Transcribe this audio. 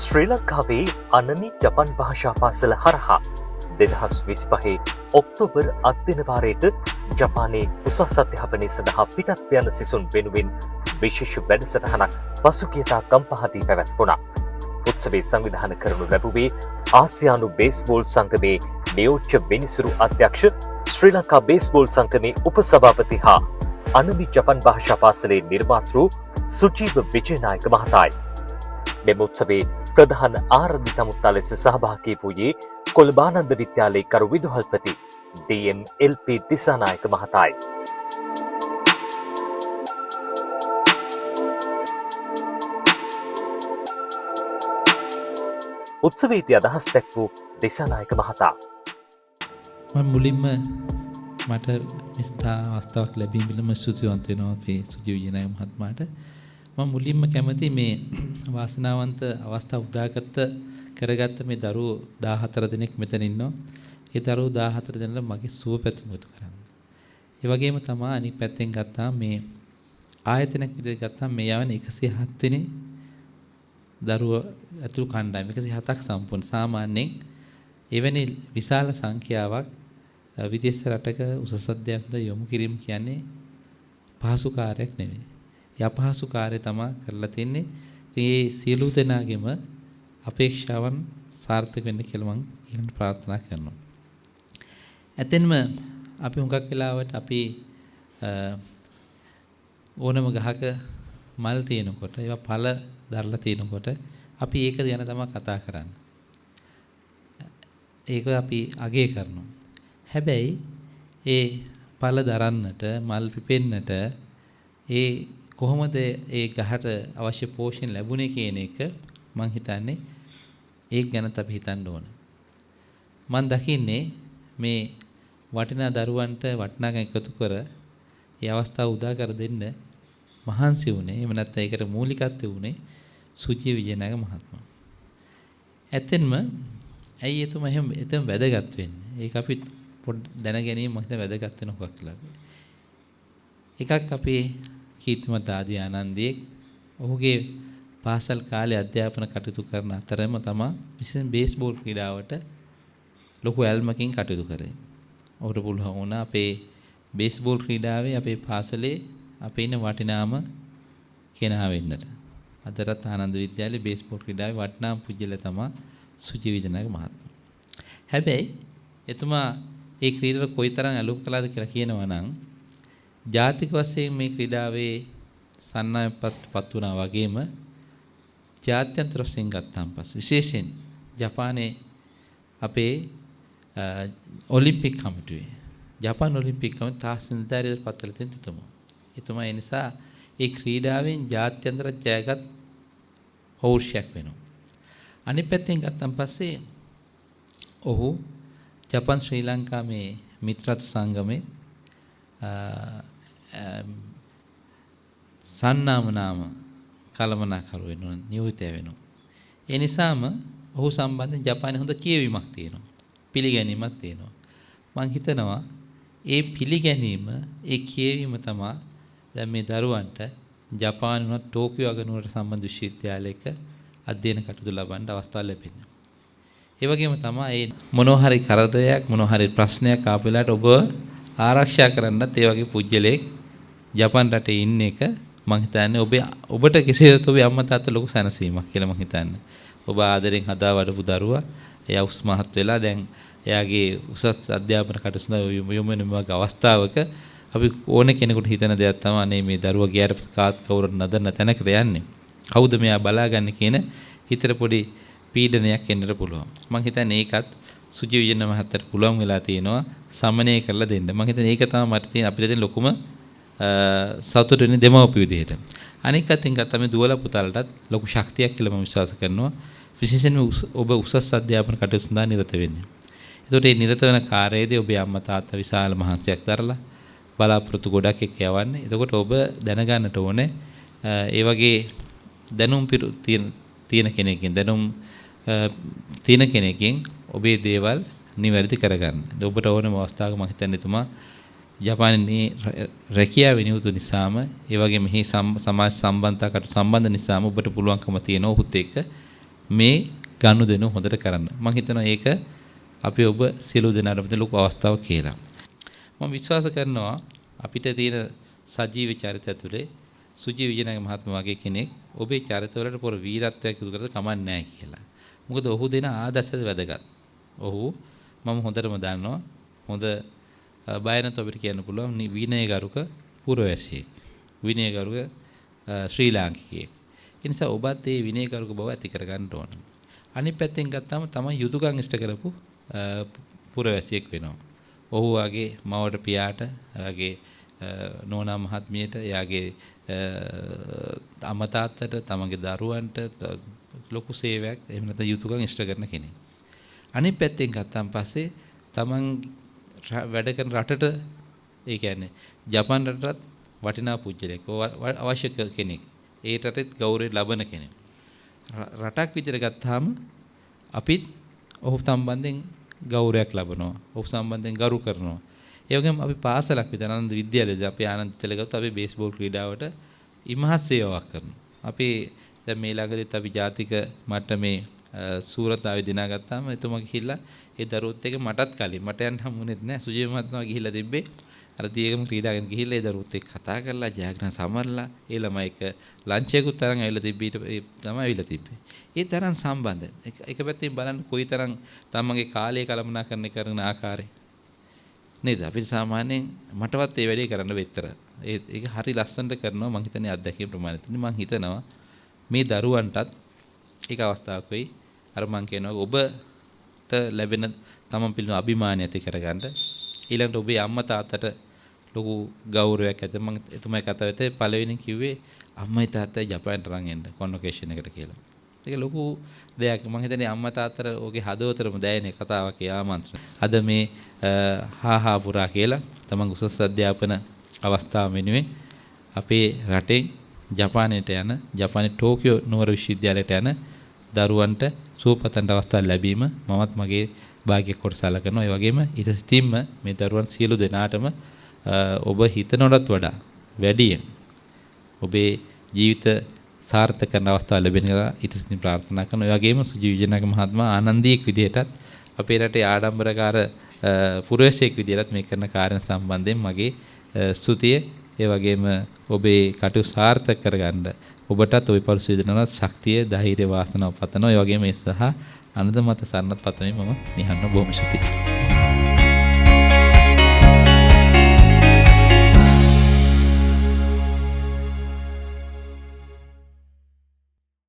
ශ්‍රී ලංකාවේ අනනි ජපන් භාෂා පාසල හරහා 2025 ඔක්තෝබර් අත්දිනවාරයට ජපානයේ උසස් අධ්‍යාපනය සඳහා පිටත් යන සිසුන් වෙනුවෙන් විශේෂ වැඩසටහනක් පසුගියදා ගම්පහදී පැවැත්වුණා. උත්සවයේ සංවිධානය කරනු ලැබුවේ ආසියානු බේස්බෝල් සංගමේ නියෝජ්‍ය විනිසුරු අධ්‍යක්ෂ ශ්‍රී ලංකා බේස්බෝල් සංගමේ උපසභාපති හා අනනි ජපන් භාෂා පාසලේ නිර්මාතෘ සුජීව විජේනායක මහතායි. මෙම උත්සවයේ ප්‍රධාන ආරාධිත අමුත්තා ලෙස සහභාගී වූයේ කොළඹ විද්‍යාලයේ කරු විදුහල්පති DMLP දිසානායක මහතායි. උත්සවයේදී අදහස් දැක්වූ දිසානායක මහතා මුලින්ම මට අවස්ථාවක් ලැබීමෙම ස්තුතිවන්ත වෙනවා අපේ සුජීව විජේනායක මහත්මයාට. මම මුලින්ම කැමති මේ වාසනාවන්ත අවස්ථාව කරගත්ත මේ දරුවෝ 14 දෙනෙක් මෙතන ඉන්නවා. ඒ දරුවෝ 14 දෙනාට මගේ සුව පැතුම් එකතු කරන්න. ඒ වගේම තමයි අනිත් පැත්තෙන් ගත්තාම මේ ආයතනයක් විදිහට ගත්තාම මේ යවන 107 වෙනි දරුවෝ ඇතුළු කණ්ඩායම 107ක් සම්පූර්ණ. සාමාන්‍යයෙන් එවැනි විශාල සංඛ්‍යාවක් විදේශ රටක උසස් අධ්‍යාපනයට යොමු කිරීම කියන්නේ පහසු කාර්යයක් නෙවෙයි. යපහසු කාර්යය තමයි කරලා තින්නේ. ඉතින් මේ සියලු දෙනාගේම අපේක්ෂාවන් සාර්ථක වෙන්න කියලා මම ඊළඟට ප්‍රාර්ථනා කරනවා. ඇතෙන්ම අපි හුඟක් වෙලාවට අපි ඕනම ගහක මල් තියෙනකොට ඒවා ඵල දරලා තියෙනකොට අපි ඒක ගැන තමයි කතා කරන්නේ. ඒක අපි අගය කරනවා. හැබැයි ඒ ඵල දරන්නට මල් පිපෙන්නට ඒ කොහොමද ඒ ගහට අවශ්‍ය පෝෂණ ලැබුණේ කියන එක මම හිතන්නේ ඒක ගැනත් අපි හිතන්න ඕන. මම දකින්නේ මේ වටිනා දරුවන්ට වටිනාකම් එකතු කර ඒ අවස්ථාව උදා කර දෙන්න මහන්සි වුණේ. එහෙම නැත්නම් ඒකට මූලිකත්වය වුණේ සුජීව විජේනායක මහත්මයා. ඇත්තෙන්ම ඇයි එතුමා එහෙම වැදගත් වෙන්නේ? ඒක අපි දැන ගැනීම මම හිතන වැදගත් වෙන හොක් කියලා. එකක් අපේ කීර්තිමත් ආදී ආනන්දයේ ඔහුගේ පාසල් කාලේ අධ්‍යාපන කටයුතු කරන අතරම තමයි විශේෂයෙන් බේස්බෝල් ක්‍රීඩාවට ලොකු ඇල්මකින් කටයුතු කරේ. ඔහුට පුළුවන් වුණා අපේ බේස්බෝල් ක්‍රීඩාවේ අපේ පාසලේ අපේ ඉන්න වටිනාම කෙනා වෙන්නට. අදටත් ආනන්ද විද්‍යාලයේ බේස්බෝල් ක්‍රීඩාවේ වටිනාම පුජ්‍යල තමයි සුජීව විජේනායක මහත්මයා. හැබැයි එතුමා ඒ ක්‍රීඩාවට කොයිතරම් ඇලුම් කළාද කියලා කියනවා නම් ජාතික වශයෙන් මේ ක්‍රීඩාවේ සන්නායපත් වුණා වගේම ජාත්‍යන්තර වශයෙන් ගත්තාන් පස්සේ විශේෂයෙන් ජපානයේ අපේ ඔලිම්පික් කමිටුවේ ජපාන් ඔලිම්පික් කමිටුව තාසන්දාරියට පත්වලා තියෙන එතුමා ඒ නිසා ඒ ක්‍රීඩාවෙන් ජාත්‍යන්තර ජයගත් පෞරුෂයක් වෙනවා. අනිත් පැත්තෙන් ගත්තාන් පස්සේ ඔහු ජපාන් ශ්‍රී ලංකා මේ මිත්‍රත්ව සංගමේ සන්නාමනාම කළමනාකරු වෙනවා නියුතය වෙනවා. ඒ නිසාම ඔහු සම්බන්ධයෙන් ජපානයේ හොඳ කියවීමක් තියෙනවා. පිළිගැනීමක් තියෙනවා. මම හිතනවා ඒ පිළිගැනීම ඒ කියවීම තමයි දැන් මේ දරුවන්ට ජපාන වුණත් ටෝකියෝ අගනුවරට සම්බන්ධ විශ්වවිද්‍යාලයක අධ්‍යයන කටයුතු ලබන්න අවස්ථාව ලැබෙනවා. ඒ වගේම තමයි මේ මොනවා හරි කරදරයක් මොනවා හරි ප්‍රශ්නයක් ආපු වෙලාවට ඔබ ආරක්ෂා කරන්නත් ඒ වගේ පුජ්‍යලයක් ජපාන් රටේ ඉන්න එක මම හිතන්නේ ඔබට කෙසේද ඔබේ අම්මා තාත්තා ලොකු සැනසීමක් කියලා මම හිතන්නේ. ඔබ ආදරෙන් හදා වඩපු දරුවා එයා උස් මහත් වෙලා දැන් එයාගේ උසස් අධ්‍යාපන කටයුතු යොමු වෙන වගේ අවස්ථාවක අපි ඕන කෙනෙකුට හිතන දෙයක් තමයි අනේ මේ දරුවා ගියාට කාත් කවුරුත් නදන්න තැනකට යන්නේ. කවුද මෙයා බලාගන්නේ කියන හිතට පොඩි පීඩනයක් එන්නට පුළුවන්. මම හිතන්නේ ඒකත් සුජීව විජේනායක මහත්තයාට පුළුවන් වෙලා තියෙනවා සමනය කරලා දෙන්න. මම හිතන්නේ ඒක තමයි මට තියෙන අපිට තියෙන ලොකුම සතුට වෙන දෙමව්පිය විදිහට. අනික අතින් ගත්තා මේ දුවලා පුතාලටත් ලොකු ශක්තියක් කියලා මම විශ්වාස කරනවා. විශේෂයෙන්ම ඔබ උසස් අධ්‍යාපන කටයුතු සඳහා නිරත වෙන්නේ. ඒකට මේ නිරත වෙන කාර්යයේදී ඔබේ අම්මා තාත්තා විශාල මහන්සියක් දරලා බලාපොරොත්තු ගොඩක් එක්ක යවන්නේ. එතකොට ඔබ දැනගන්නට ඕනේ ඒ වගේ දැනුම් තියෙන කෙනෙක්ගෙන් ඔබේ දේවල් නිවැරදි කරගන්න. ඔබට ඕනම අවස්ථාවක මම හිතන්නේ තුමා ජපානයේ රැකියාව විනියුතු නිසාම ඒ වගේ මෙහි සමාජ සම්බන්ධතාවකට සම්බන්ධ නිසාම ඔබට පුළුවන්කම තියෙනවා ඔහුත් එක්ක මේ ගනුදෙනු හොඳට කරන්න. මම හිතනවා ඒක අපි ඔබ සියලු දෙනාටම ලොකු අවස්ථාවක් කියලා. මම විශ්වාස කරනවා අපිට තියෙන සජීවී චරිතය තුළේ සුජීව විජයනායක මහත්මයා වගේ කෙනෙක් ඔබේ චරිතවලට පොර වීරත්වයක් ඉදිරි කරලා කමක් නැහැ කියලා. මොකද ඔහු දෙන ආදර්ශය වැදගත්. ඔහු මම හොඳටම දන්නවා හොඳ බය නැතුව අපිට කියන්න පුළුවන් විනයගරුක පුරවැසියෙක්. විනයගරුක ශ්‍රී ලාංකිකයෙක්. ඒ නිසා ඔබත් මේ විනයගරුක බව ඇති කරගන්න ඕන. අනිත් පැත්තෙන් ගත්තාම තමයි යුතුයකම් ඉෂ්ට කරපු පුරවැසියෙක් වෙනවා. ඔහු වගේ මවට පියාට වගේ නෝනා මහත්මියට එයාගේ අම්මා තාත්තට තමගේ දරුවන්ට ලොකු සේවයක් එහෙම නැත්නම් යුතුයකම් ඉෂ්ට කරන කෙනෙක්. අනිත් පැත්තෙන් ගත්තාන් පස්සේ තමන් වැඩ කරන රටට ඒ කියන්නේ ජපාන් රටට වටිනා පුජ්‍යලෙක් අවශ්‍ය කෙනෙක්. ඒ රටෙත් ගෞරවය ලබන කෙනෙක්. රටක් විදිහට ගත්තාම අපිත් ඔහු සම්බන්ධයෙන් ගෞරවයක් ලබනවා. ඔහු සම්බන්ධයෙන් ගරු කරනවා. ඒ වගේම අපි පාසලක් විතර ආනන්ද විද්‍යාලයේදී අපි ආනන්ද විද්‍යාලයට අපි බේස්බෝල් ක්‍රීඩාවට ඉමහත් සේවාවක් කරනවා. අපි දැන් මේ ළඟදිත් අපි ජාතික මට්ටමේ සූරතාවේ දිනාගත්තාම එතුමා ගිහිල්ලා ඒ දරුවොත් එක මටත් කලින් මට යන්න හම්බුනේත් නැහැ. සුජීව මහත්මයා ගිහිල්ලා තිබ්බේ අර දියගම ක්‍රීඩාගෙන ගිහිල්ලා ඒ දරුවොත් එක්ක කතා කරලා ජයග්‍රහණ සමරලා ඒ ළමයි එක ලන්ච් එකකුත් තරම් ඇවිල්ලා තිබ්බී තමයි ඇවිල්ලා තිබ්බේ. ඒ තරම් සම්බන්ධ. එක පැත්තෙන් බලන්න කොයිතරම් තමන්ගේ කාලය කළමනාකරණය කරන ආකාරය නේද? අපිට සාමාන්‍යයෙන් මටවත් ඒ වැඩේ කරන්න බෙතර. ඒක හරි ලස්සනට කරනවා මං හිතන්නේ අත්දැකීම් ප්‍රමාණිත. මං හිතනවා මේ දරුවන්ටත් ඒක අවස්ථාවක් වෙයි. අර මං කියනවා ඔබට ලැබෙන තමන් පිළිබඳ අභිමානය ඇති කරගන්න. ඊළඟට ඔබේ අම්මා තාත්තට ලොකු ගෞරවයක් ඇති. මං එතුමයි කතා වෙතේ පළවෙනි කිව්වේ අම්මයි තාත්තයි ජපානට අරන් එන්න කොන්වොකේෂන් එකට කියලා. ඒක ලොකු දෙයක්. මං හිතන්නේ අම්මා තාත්තට ඔගේ හදවතටම දැනෙන කතාවක් ආමන්ත්‍රණ. අද මේ හාහා පුරා කියලා තමන් උසස් අධ්‍යාපන අවස්ථාව වෙනුවෙන් අපේ රටෙන් ජපානයට යන ජපානයේ ටෝකියෝ නුවර විශ්වවිද්‍යාලයට යන දරුවන්ට සුවපතන්ට අවස්ථාව ලැබීම මමත් මගේ භාග්‍යයක් කොට සලකනවා. ඒ වගේම ඊට සිතින්ම මේ දරුවන් සියලු දෙනාටම ඔබ හිතනවටත් වඩා වැඩියෙන් ඔබේ ජීවිත සාර්ථක කරන අවස්ථාව ලැබෙනවා ඊට සිතින් ප්‍රාර්ථනා කරනවා. ඒ වගේම සුජීව විජයනායක මහත්මයා ආනන්දියෙක් විදිහටත් අපේ රටේ ආඩම්බරකාර පුරවැසියෙක් විදිහට මේ කරන කාර්යන සම්බන්ධයෙන් මගේ ස්තුතිය. ඒ වගේම ඔබේ කටයුතු සාර්ථක කරගන්න ඔබටත් ඔබේ පරිසර දෙනවා ශක්තිය, ධෛර්ය, වාසනාව පතනවා. ඒ වගේම ඒ සහ අනදමත සරණත් පතමින් මම නිහන්න බොහොම ස්තුතියි.